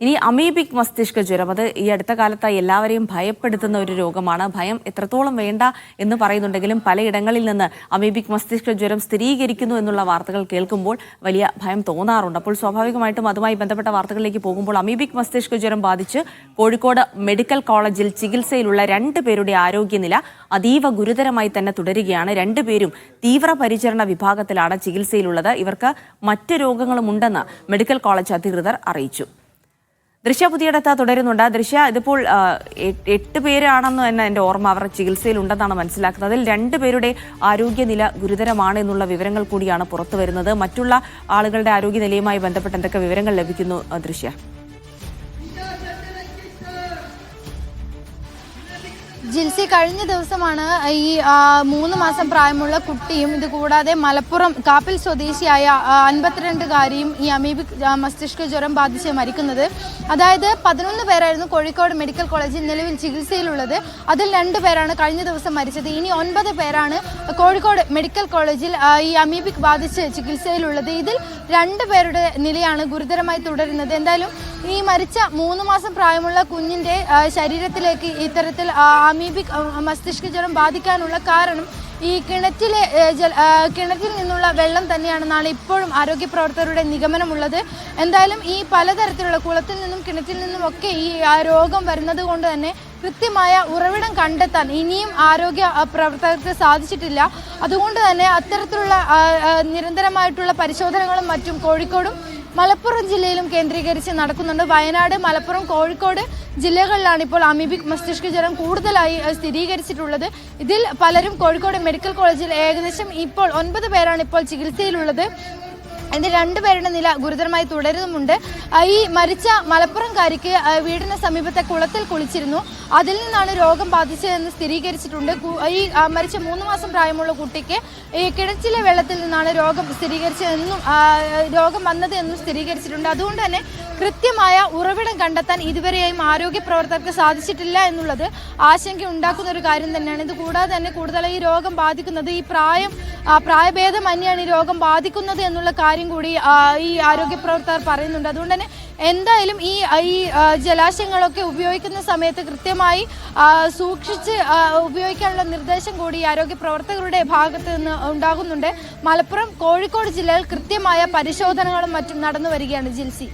ഇനി അമീബിക് മസ്തിഷ്ക ജ്വരം, അത് ഈ അടുത്ത കാലത്തായി എല്ലാവരെയും ഭയപ്പെടുത്തുന്ന ഒരു രോഗമാണ്. ഭയം എത്രത്തോളം വേണ്ട എന്ന് പറയുന്നുണ്ടെങ്കിലും പലയിടങ്ങളിൽ നിന്ന് അമീബിക് മസ്തിഷ്ക ജ്വരം സ്ഥിരീകരിക്കുന്നു എന്നുള്ള വാർത്തകൾ കേൾക്കുമ്പോൾ വലിയ ഭയം തോന്നാറുണ്ട്. അപ്പോൾ സ്വാഭാവികമായിട്ടും അതുമായി ബന്ധപ്പെട്ട വാർത്തകളിലേക്ക് പോകുമ്പോൾ അമീബിക് മസ്തിഷ്ക ജ്വരം ബാധിച്ച് കോഴിക്കോട് മെഡിക്കൽ കോളേജിൽ ചികിത്സയിലുള്ള 2 പേരുടെ ആരോഗ്യനില അതീവ ഗുരുതരമായി തന്നെ തുടരുകയാണ്. 2 പേരും തീവ്രപരിചരണ വിഭാഗത്തിലാണ് ചികിത്സയിലുള്ളത്. ഇവർക്ക് മറ്റ് രോഗങ്ങളും ഉണ്ടെന്ന് മെഡിക്കൽ കോളേജ് അധികൃതർ അറിയിച്ചു. ദൃശ്യ പുതിയടത്ത് തുടരുന്നുണ്ട്. ദൃശ്യ, ഇതിപ്പോൾ 8 പേരാണെന്ന് തന്നെ എൻ്റെ ഓർമ്മ, അവർ ചികിത്സയിലുണ്ടെന്നാണ് മനസ്സിലാക്കുന്നത്. അതിൽ 2 പേരുടെ ആരോഗ്യനില ഗുരുതരമാണ് എന്നുള്ള വിവരങ്ങൾ കൂടിയാണ് പുറത്തു വരുന്നത്. മറ്റുള്ള ആളുകളുടെ ആരോഗ്യനിലയുമായി ബന്ധപ്പെട്ട് എന്തൊക്കെ വിവരങ്ങൾ ലഭിക്കുന്നു ദൃശ്യ? ജിൽസി, കഴിഞ്ഞ ദിവസമാണ് ഈ 3 മാസം പ്രായമുള്ള കുട്ടിയും ഇതുകൂടാതെ മലപ്പുറം കാപ്പിൽ സ്വദേശിയായ 52കാരിയും ഈ അമീബിക് മസ്തിഷ്ക ജ്വരം ബാധിച്ച് മരിക്കുന്നത്. അതായത് 11 പേരായിരുന്നു കോഴിക്കോട് മെഡിക്കൽ കോളേജിൽ നിലവിൽ ചികിത്സയിലുള്ളത്. അതിൽ 2 പേരാണ് കഴിഞ്ഞ ദിവസം മരിച്ചത്. ഇനി 9 പേരാണ് കോഴിക്കോട് മെഡിക്കൽ കോളേജിൽ ഈ അമീബിക് ബാധിച്ച് ചികിത്സയിലുള്ളത്. ഇതിൽ 2 പേരുടെ നിലയാണ് ഗുരുതരമായി തുടരുന്നത്. എന്തായാലും ഈ മരിച്ച 3 മാസം പ്രായമുള്ള കുഞ്ഞിൻ്റെ ശരീരത്തിലേക്ക് ഇത്തരത്തിൽ അമീബിക് മസ്തിഷ്ക ജ്വരം ബാധിക്കാനുള്ള കാരണം ഈ കിണറ്റിൽ നിന്നുള്ള വെള്ളം തന്നെയാണെന്നാണ് ഇപ്പോഴും ആരോഗ്യ പ്രവർത്തകരുടെ നിഗമനമുള്ളത്. എന്തായാലും ഈ പലതരത്തിലുള്ള കുളത്തിൽ നിന്നും കിണറ്റിൽ നിന്നും ഒക്കെ ഈ രോഗം വരുന്നത് കൊണ്ട് തന്നെ കൃത്യമായ ഉറവിടം കണ്ടെത്താൻ ഇനിയും ആരോഗ്യ പ്രവർത്തകർക്ക് സാധിച്ചിട്ടില്ല. അതുകൊണ്ട് തന്നെ അത്തരത്തിലുള്ള നിരന്തരമായിട്ടുള്ള പരിശോധനകളും മറ്റും കോഴിക്കോടും മലപ്പുറം ജില്ലയിലും കേന്ദ്രീകരിച്ച് നടക്കുന്നുണ്ട്. വയനാട്, മലപ്പുറം, കോഴിക്കോട് ജില്ലകളിലാണ് ഇപ്പോൾ അമീബിക് മസ്തിഷ്ക ജ്വരം കൂടുതലായി സ്ഥിരീകരിച്ചിട്ടുള്ളത്. ഇതിൽ പലരും കോഴിക്കോട് മെഡിക്കൽ കോളേജിൽ ഏകദേശം ഇപ്പോൾ 9 പേരാണ് ഇപ്പോൾ ചികിത്സയിലുള്ളത്. ഇതിൽ 2 പേരുടെ നില ഗുരുതരമായി തുടരുന്നുമുണ്ട്. ഈ മരിച്ച മലപ്പുറംകാരിക്ക് വീടിന് സമീപത്തെ കുളത്തിൽ കുളിച്ചിരുന്നു. അതിൽ നിന്നാണ് രോഗം ബാധിച്ചതെന്ന് സ്ഥിരീകരിച്ചിട്ടുണ്ട്. ഈ മരിച്ച 3 മാസം പ്രായമുള്ള കുട്ടിക്ക് ഈ കിണറ്റിലെ വെള്ളത്തിൽ നിന്നാണ് രോഗം വന്നത് എന്നും സ്ഥിരീകരിച്ചിട്ടുണ്ട്. അതുകൊണ്ട് തന്നെ കൃത്യമായ ഉറവിടം കണ്ടെത്താൻ ഇതുവരെയും ആരോഗ്യ പ്രവർത്തകർക്ക് സാധിച്ചിട്ടില്ല എന്നുള്ളത് ആശങ്ക ഉണ്ടാക്കുന്ന ഒരു കാര്യം തന്നെയാണ്. ഇത് കൂടാതെ തന്നെ കൂടുതലായി ഈ രോഗം ബാധിക്കുന്നത് ഈ പ്രായഭേദമന്യാണ് ഈ രോഗം ബാധിക്കുന്നത് എന്നുള്ള കാര്യം കൂടി ഈ ആരോഗ്യ പ്രവർത്തകർ പറയുന്നുണ്ട്. അതുകൊണ്ട് തന്നെ എന്തായാലും ഈ ജലാശയങ്ങളൊക്കെ ഉപയോഗിക്കുന്ന സമയത്ത് കൃത്യമായി സൂക്ഷിച്ച് ഉപയോഗിക്കാനുള്ള നിർദ്ദേശം കൂടി ആരോഗ്യ പ്രവർത്തകരുടെ ഭാഗത്ത് നിന്ന് ഉണ്ടാകുന്നുണ്ട്. മലപ്പുറം, കോഴിക്കോട് ജില്ലയിൽ കൃത്യമായ പരിശോധനകളും മറ്റും നടന്നു വരികയാണ് ജിൽസി.